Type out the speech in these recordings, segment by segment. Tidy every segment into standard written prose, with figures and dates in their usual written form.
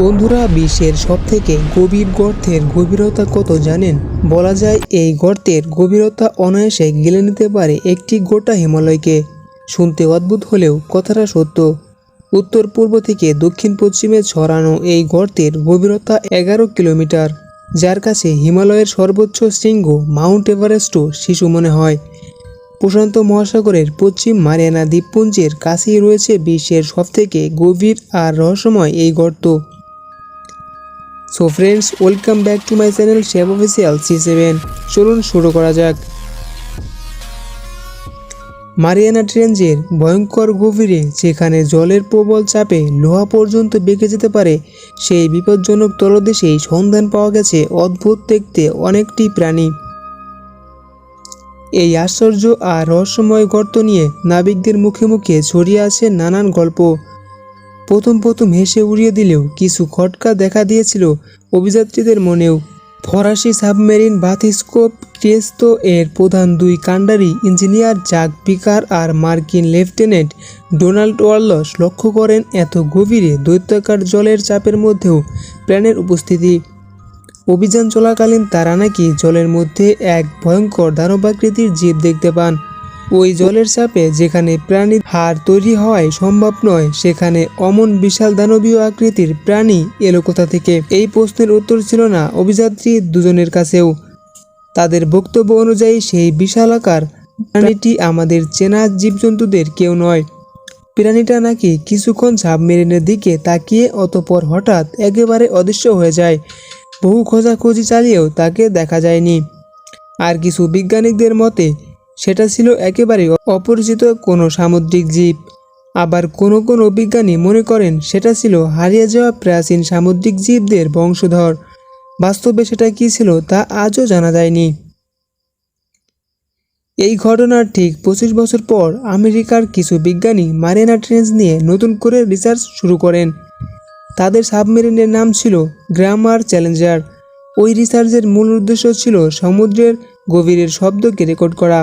বন্ধুরা, বিশ্বের সবথেকে গভীর গর্তের গভীরতা কত জানেন? বলা যায় এই গর্তের গভীরতা অনায়াসে গিলে নিতে পারে একটি গোটা হিমালয়কে। শুনতে অদ্ভুত হলেও কথাটা সত্য। উত্তর পূর্ব থেকে দক্ষিণ পশ্চিমে ছড়ানো এই গর্তের গভীরতা 11 কিলোমিটার, যার কাছে হিমালয়ের সর্বোচ্চ শৃঙ্গ মাউন্ট এভারেস্টও শিশু মনে হয়। প্রশান্ত মহাসাগরের পশ্চিম মারিয়ানা দ্বীপপুঞ্জের কাছেই রয়েছে বিশ্বের সবথেকে গভীর আর রহস্যময় এই গর্ত। So friends, welcome back to my channel shape official C7। চলুন শুরু করা যাক। মারিয়ানা ট্রেঞ্চের ভয়ঙ্কর গভীরে, যেখানে জলের প্রবল চাপে লোহা পর্যন্ত বেঁকে যেতে পারে, সেই বিপজ্জনক তলদেশেই সন্ধান পাওয়া গেছে অদ্ভুত দেখতে অনেকটি প্রাণী। এই আশ্চর্য আর রহস্যময় গর্ত নিয়ে নাবিকদের মুখে মুখে ছড়িয়ে আছে নানান গল্প। প্রথম হেসে উড়িয়ে দিলেও কিছু খটকা দেখা দিয়েছিল অভিযাত্রীদের মনেও। ফরাসি সাবমেরিন বাথিস্কোপ ক্রিয়েস্তো এর প্রধান দুই কাণ্ডারি ইঞ্জিনিয়ার জাক পিকার আর মার্কিন লেফটেন্যান্ট ডোনাল্ড ওয়ালশ লক্ষ্য করেন এত গভীরে দৈত্যাকার জলের চাপের মধ্যেও প্রাণের উপস্থিতি। অভিযান চলাকালীন তারা নাকি জলের মধ্যে এক ভয়ঙ্কর দানবাকৃতির জীব দেখতে পান। ওই জলের চাপে যেখানে প্রাণীর হাড় তৈরি হওয়াই সম্ভব নয়, সেখানে অমন বিশাল দানবীয় আকৃতির প্রাণী এলো কোথা থেকে? এই প্রশ্নের উত্তর ছিল না অভিযাত্রী দুজনের কাছেও। তাদের বক্তব্য অনুযায়ী সেই বিশালাকার প্রাণীটি আমাদের চেনা জীবজন্তুদের কেউ নয়। প্রাণীটা নাকি কিছুক্ষণ সাবমেরিনের দিকে তাকিয়ে অতঃপর হঠাৎ একেবারে অদৃশ্য হয়ে যায়। বহু খোঁজাখুঁজি চালিয়েও তাকে দেখা যায়নি। আর কিছু বিজ্ঞানীদের মতে সেটা ছিল একেবারে অপরিচিত কোনো সামুদ্রিক জীব। আবার কোনো বিজ্ঞানী মনে করেন সেটা ছিল হারিয়ে যাওয়া প্রাচীন সামুদ্রিক জীবদের বংশধর। বাস্তবে সেটা কী ছিল তা আজও জানা যায়নি। এই ঘটনার ঠিক 25 বছর পর আমেরিকার কিছু বিজ্ঞানী মারিয়ানা ট্রেঞ্চ নিয়ে নতুন করে রিসার্চ শুরু করেন। তাদের সাবমেরিনের নাম ছিল গ্রামার চ্যালেঞ্জার। ওই রিসার্চের মূল উদ্দেশ্য ছিল সমুদ্রের গভীরের শব্দকে রেকর্ড করা।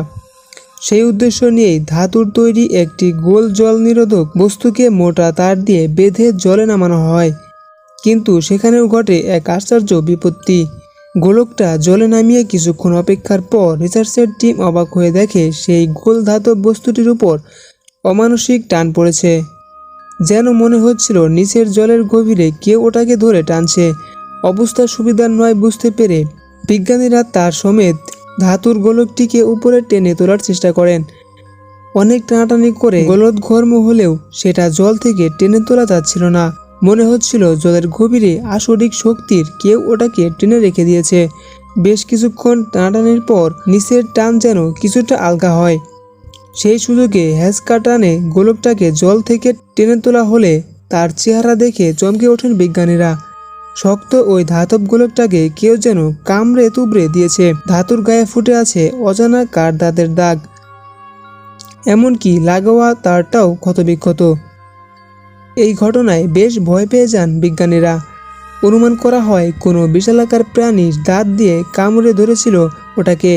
সেই উদ্দেশ্য নিয়েই ধাতুর তৈরি একটি গোল জল নিরোধক বস্তুকে মোটা তার দিয়ে বেঁধে জলে নামানো হয়। কিন্তু সেখানেও ঘটে এক আশ্চর্য বিপত্তি। গোলকটা জলে নামিয়ে কিছুক্ষণ অপেক্ষার পর রিসার্চের টিম অবাক হয়ে দেখে সেই গোল ধাতব বস্তুটির উপর অমানসিক টান পড়েছে। যেন মনে হচ্ছিল নিচের জলের গভীরে কেউ ওটাকে ধরে টানছে। অবস্থা সুবিধার নয় বুঝতে পেরে বিজ্ঞানীরা তার সমেত ধাতুর গোলকটিকে উপরে টেনে তোলার চেষ্টা করেন। অনেক টানাটানি করে গলদঘর্ম হলেও সেটা জল থেকে টেনে তোলা যাচ্ছিল না। মনে হচ্ছিল জলের গভীরে আসরিক শক্তির কেউ ওটাকে টেনে রেখে দিয়েছে। বেশ কিছুক্ষণ টানাটানির পর নিচের টান যেন কিছুটা আলগা হয়। সেই সুযোগে হ্যাঁচকা টানে গোলকটাকে জল থেকে টেনে তোলা হলে তার চেহারা দেখে চমকে ওঠেন বিজ্ঞানীরা। শক্ত ওই ধাতব গোলকটাকে কেউ যেন কামড়ে তুবড়ে দিয়েছে। ধাতুর গায়ে ফুটে আছে অজানা কাঠ দাঁতের দাগ, এমনকি লাগোয়া তারটাও ক্ষতবিক্ষত। এই ঘটনায় বেশ ভয় পেয়ে যান বিজ্ঞানীরা। অনুমান করা হয় কোনো বিশালাকার প্রাণীর দাঁত দিয়ে কামড়ে ধরেছিল ওটাকে।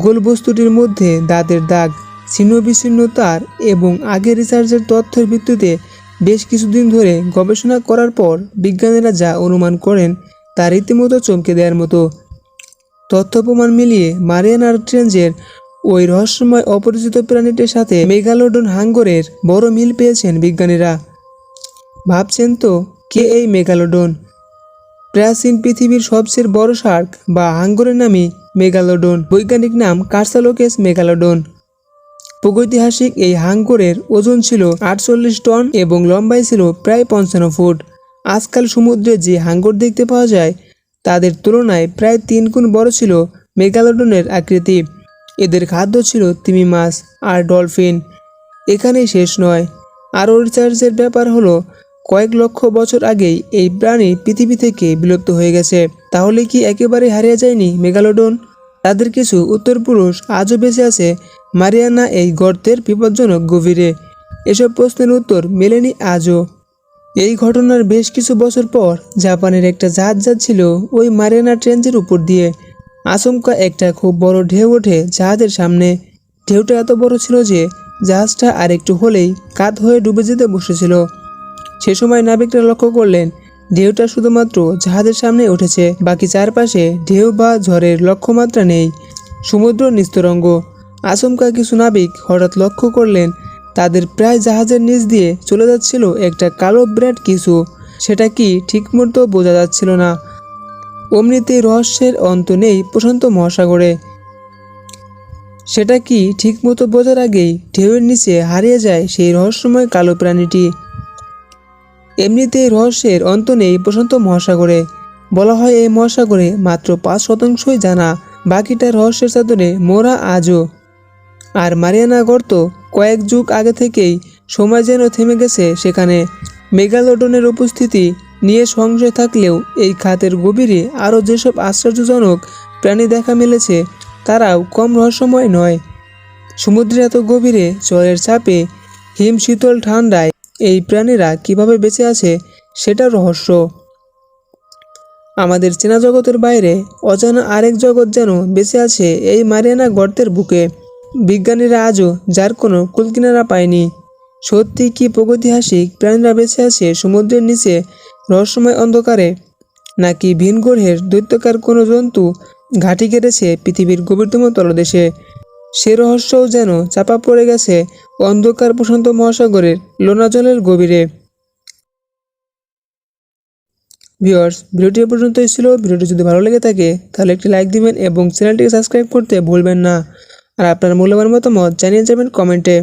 গোল বস্তুটির মধ্যে দাঁতের দাগ, ছিন্ন বিচ্ছিন্ন তার এবং আগের রিসার্চের তথ্যের ভিত্তিতে বেশ কিছুদিন ধরে গবেষণা করার পর বিজ্ঞানীরা যা অনুমান করেন তা রীতিমতো চমকে দেওয়ার মতো। তথ্য প্রমাণ মিলিয়ে মারিয়ানা ট্রেঞ্চের ওই রহস্যময় অপরিচিত প্রাণীটির সাথে মেগালোডন হাঙ্গরের বড় মিল পেয়েছেন বিজ্ঞানীরা। ভাবছেন তো কে এই মেগালোডন? প্রাচীন পৃথিবীর সবচেয়ে বড় শার্ক বা হাঙ্গরের নামই মেগালোডন। বৈজ্ঞানিক নাম কার্সালোকেস মেগালোডন। প্রাগৈতিহাসিক এই হাঙ্গরের ওজন ছিল 48 টন এবং লম্বাই ছিল প্রায় 55 ফুট। আজকাল সমুদ্রে যে হাঙ্গর দেখতে পাওয়া যায় তাদের তুলনায় প্রায় 3 গুণ বড় ছিল মেগালোডনের আকৃতি। এদের খাদ্য ছিল তিমি মাছ আর ডলফিন। এখানেই শেষ নয়, আরও রিসার্চের ব্যাপার হলো কয়েক লক্ষ বছর আগেই এই প্রাণী পৃথিবী থেকে বিলুপ্ত হয়ে গেছে। তাহলে কি একেবারে হারিয়ে যায়নি মেগালোডন? তাদের কিছু উত্তরপুরুষ আজও বেঁচে আছে মারিয়ানা এই গর্তের বিপজ্জনক গভীরে। এসব প্রশ্নের উত্তর মেলেনি আজও। এই ঘটনার বেশ কিছু বছর পর জাপানের একটা জাহাজ যাচ্ছিল ওই মারিয়ানা ট্রেঞ্চের উপর দিয়ে। আচমকা একটা খুব বড় ঢেউ ওঠে জাহাজের সামনে। ঢেউটা এত বড় ছিল যে জাহাজটা আরেকটু হলেই কাত হয়ে ডুবে যেতে বসেছিল। সে সময় নাবিকরা লক্ষ্য করলেন ঢেউটা শুধুমাত্র জাহাজের সামনে উঠেছে, বাকি চারপাশে ঢেউ বা ঝড়ের লক্ষ্যমাত্রা নেই। সমুদ্র নিস্তরঙ্গ। আচমকা কিছু নাবিক হঠাৎ লক্ষ্য করলেন তাদের প্রায় জাহাজের নিচ দিয়ে চলে যাচ্ছিল একটা কালো বিরাট কিছু। সেটা কি ঠিকমতো বোঝা যাচ্ছিল না। অমনিতেই রহস্যের অন্ত নেই প্রশান্ত মহাসাগরে। সেটা কি ঠিকমতো বোঝার আগেই ঢেউয়ের নিচে হারিয়ে যায় সেই রহস্যময় কালো প্রাণীটি। এমনিতেই রহস্যের অন্ত নেই প্রশান্ত মহাসাগরে। বলা হয় এই মহাসাগরে মাত্র 5% জানা, বাকিটা রহস্যের চাদরে মোড়া আজও। আর মারিয়ানা গর্ত কয়েক যুগ আগে থেকেই সময় যেন থেমে গেছে সেখানে। মেগালোডনের উপস্থিতি নিয়ে সংশয় থাকলেও এই খাতের গভীরে আরও যেসব আশ্চর্যজনক প্রাণী দেখা মিলেছে তারাও কম রহস্যময় নয়। সমুদ্রের এত গভীরে জলের চাপে হিম শীতল ঠান্ডায় এই প্রাণীরা কিভাবে বেঁচে আছে সেটা রহস্য। আমাদের চেনা জগতের বাইরে অজানা আরেক জগৎ যেন বেঁচে আছে এই মারিয়ানা গর্তের বুকে। বিজ্ঞানীরা আজও যার কোনো কুলকিনারা পায়নি। সত্যি কি প্রাগৈতিহাসিক প্রাণীরা বেঁচে আছে সমুদ্রের নিচে রহস্যময় অন্ধকারে, নাকি ভিন গ্রহের দৈত্যকার কোনো জন্তু ঘাঁটি কেটেছে পৃথিবীর গভীরতম তলদেশে? সে রহস্যও যেন চাপা পড়ে গেছে অন্ধকার প্রশান্ত মহাসাগরের লোনা জলের গভীরে। ভিউয়ার্স, ভিডিওটি এ পর্যন্তই ছিল। ভিডিওটি যদি ভালো লেগে থাকে তাহলে একটি লাইক দিবেন এবং চ্যানেলটিকে সাবস্ক্রাইব করতে ভুলবেন না। আর আপনার মূল্যবান মতামত জানিয়ে যাবেন কমেন্টে।